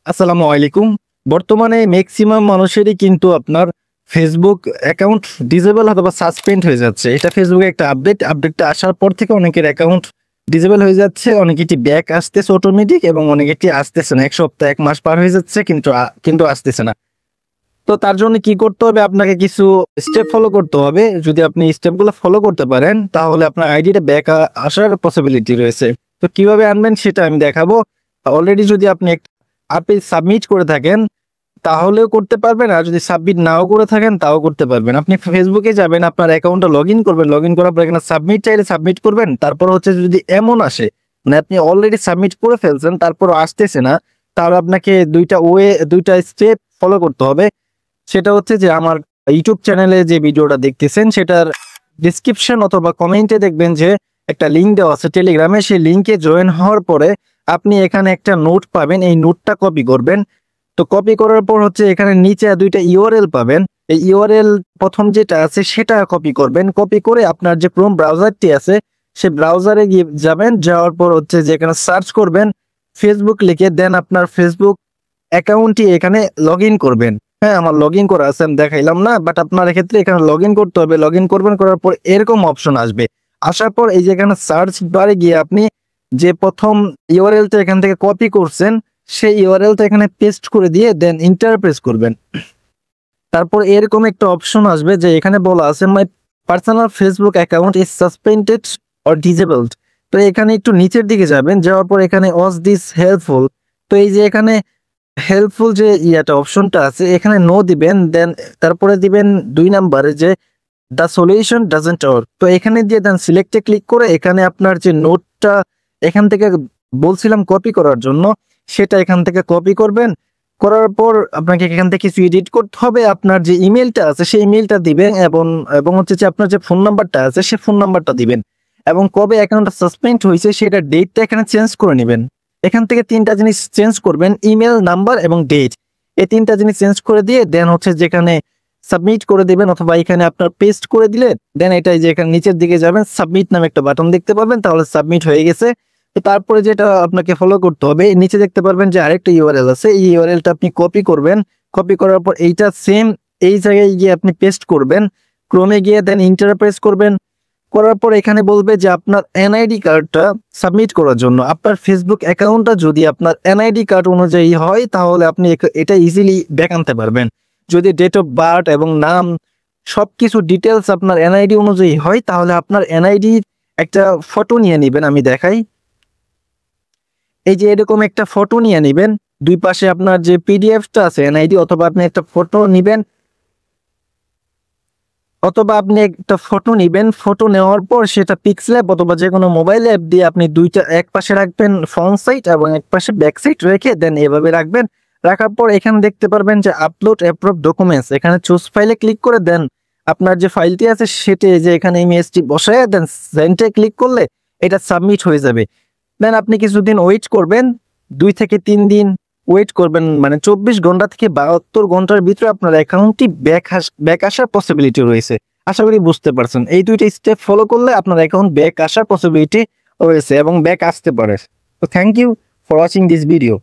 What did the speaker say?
আসসালামু আলাইকুম। বর্তমানে ম্যাক্সিমাম মানুষেরই কিন্তু আপনার ফেসবুক অ্যাকাউন্ট ডিসেবল অথবা সাসপেন্ড হয়ে যাচ্ছে। এটা ফেসবুকে একটা আপডেটটা আসার পর থেকে অনেকের অ্যাকাউন্ট ডিসেবল হয়ে যাচ্ছে, অনেকেরটি ব্যাক আসতেছে অটোমেটিক এবং অনেকেরটি আসতেছে না। ১ সপ্তাহ ১ মাস পার হয়ে যাচ্ছে কিন্তু আসতেছে না। তো তার জন্য কি করতে হবে? আপনাকে কিছু স্টেপ ফলো করতে হবে। যদি আপনি স্টেপগুলো ফলো করতে পারেন তাহলে আপনার আইডিটা ব্যাক আসার পসিবিলিটি রয়েছে। তো কিভাবে আনবেন সেটা আমি দেখাবো। অলরেডি যদি আপনি আপনি সাবমিট করে থাকেন তাহলেও করতে পারবেন, আর যদি সাবমিট নাও করে থাকেন তাও করতে পারবেন। আপনি ফেসবুকে যাবেন, আপনার অ্যাকাউন্টটা লগইন করবেন, লগইন করার পর এখানে সাবমিট চাইলে সাবমিট করবেন। তারপর হচ্ছে যদি এমন আসে মানে আপনি অলরেডি সাবমিট করে ফেলছেন তারপরও আসতেছে না, তাহলে আপনাকে ২টা স্টেপ ফলো করতে হবে। সেটা হচ্ছে যে আমার ইউটিউব চ্যানেলে যে ভিডিওটা দেখতেছেন সেটার ডিসক্রিপশন অথবা কমেন্টে দেখবেন যে একটা লিঙ্ক দেওয়া আছে টেলিগ্রামে। সেই লিঙ্কে জয়েন হওয়ার পরে আপনি এখানে একটা নোট পাবেন, এই নোটটা কপি করবেন। তো কপি করার পর হচ্ছে এখানে নিচে ২টা ইউআরএল পাবেন। এই ইউআরএল প্রথম যেটা আছে সেটা কপি করবেন। কপি করে আপনার যে ক্রোম ব্রাউজারটি আছে সে ব্রাউজারে গিয়ে যাবেন, যাওয়ার পর হচ্ছে যে এখানে সার্চ করবেন ফেসবুক লিখে, দেন আপনার ফেসবুক অ্যাকাউন্টটি এখানে লগইন করবেন। হ্যাঁ, আমার লগইন করা আছে, আমি দেখাইলাম না, বাট আপনার এক্ষেত্রে এখানে লগইন করতে হবে। লগইন করবেন, করার পর এরকম অপশন আসবে। আসার পর এই যে এখানে সার্চ বারে গিয়ে আপনি যে প্রথম ইউআরএলটা এখান থেকে কপি করছেন সেই ইউআরএলটা এখানে পেস্ট করে দিয়ে দেন এন্টার প্রেস করবেন। তারপর এরকম একটা অপশন আসবে যে এখানে বলা আছে my personal Facebook account is suspended or disabled. তো এখানে একটু নিচের দিকে যাবেন, যাওয়ার পর এখানে ওয়াজ দিস হেল্পফুল। তো এই যে এখানে হেল্পফুল যে অপশনটা আছে এখানে নো দিবেন, দেন তারপরে দিবেন ২ নাম্বারে যে দ্য সলিউশন ডাজন্ট ওয়ার্ক। তো এখানে দিয়ে দেন সিলেক্টে ক্লিক করে এখানে আপনার যে নোটটা এখান থেকে বলছিলাম কপি করার জন্য সেটা এখান থেকে কপি করবেন। করার পর আপনাকে এখান থেকে কিছু এডিট করতে হবে। আপনার যে ইমেলটা আছে সেই ইমেলটা দিবেন এবং এবং হচ্ছে যে আপনার যে ফোন নাম্বারটা আছে সেই ফোন নাম্বারটা দিবেন এবং কবে অ্যাকাউন্টটা সাসপেন্ড হয়েছে সেটা ডেটটা এখানে চেঞ্জ করে নেবেন। এখান থেকে ৩টা জিনিস চেঞ্জ করবেন, ইমেল, নাম্বার এবং ডেট। এই ৩টা জিনিস চেঞ্জ করে দিয়ে দেন হচ্ছে যেখানে সাবমিট করে দিবেন অথবা এখানে আপনার পেস্ট করে দিলে দেন এটাই যে এখানে নিচের দিকে যাবেন, সাবমিট নামে একটা বাটন দেখতে পাবেন, তাহলে সাবমিট হয়ে গেছে। তো তারপরে যেটা আপনাকে ফলো করতে হবে, নিচে দেখতে পারবেন যে আরেকটা ইউআরএল আছে, এই ইউআরএলটা আপনি কপি করবেন। কপি করার পর এইটা সেম এই জায়গায় গিয়ে আপনি পেস্ট করবেন, ক্রোমে গিয়ে দেন এন্টার প্রেস করবেন। করার পর এখানে বলবে যে আপনার এনআইডি কার্ডটা সাবমিট করার জন্য। আপনার ফেসবুক অ্যাকাউন্টটা যদি আপনার এনআইডি কার্ড অনুযায়ী হয় তাহলে আপনি এটা ইজিলি ব্যাক আনতে পারবেন। যদি ডেট অফ বার্থ এবং নাম সবকিছু ডিটেলস আপনার এনআইডি অনুযায়ী হয় তাহলে আপনার এনআইডি একটা ফটো নিয়ে নেবেন, আমি দেখাই। এই যে এরকম একটা ফটো নিয়ে নেবেন, ২ পাশে আপনার যে পিডিএফটা আছে এনআইডি, অথবা আপনি একটা ফটো নিবেন ফটো নেওয়ার পর সেটা পিক্সেল অ্যাপ অথবা যে কোনো মোবাইল অ্যাপ দিয়ে আপনি এক পাশে রাখবেন ফ্রন্ট সাইড এবং এক পাশে ব্যাক সাইড রেখে দেন এভাবে রাখবেন। রাখার পর এখানে দেখতে পারবেন যে আপলোড অ্যাপ্রুভ ডকুমেন্টস, এখানে চুজ ফাইলে ক্লিক করে দেন আপনার যে ফাইলটি আছে সেটি যে এখানে ইমেজটি বসায় দেন সেন্ডে ক্লিক করলে এটা সাবমিট হয়ে যাবে। দেন আপনি কিছুদিন ওয়েট করবেন, ২ থেকে ৩ দিন ওয়েট করবেন, মানে ২৪ ঘন্টা থেকে ৭২ ঘন্টার ভিতরে আপনার অ্যাকাউন্টটি ব্যাক আসার পসিবিলিটি রয়েছে। আশা করি বুঝতে পারছেন। এই ২টা স্টেপ ফলো করলে আপনার অ্যাকাউন্ট ব্যাক আসার পসিবিলিটি রয়েছে এবং ব্যাক আসতে পারে। তো thank you for watching this video.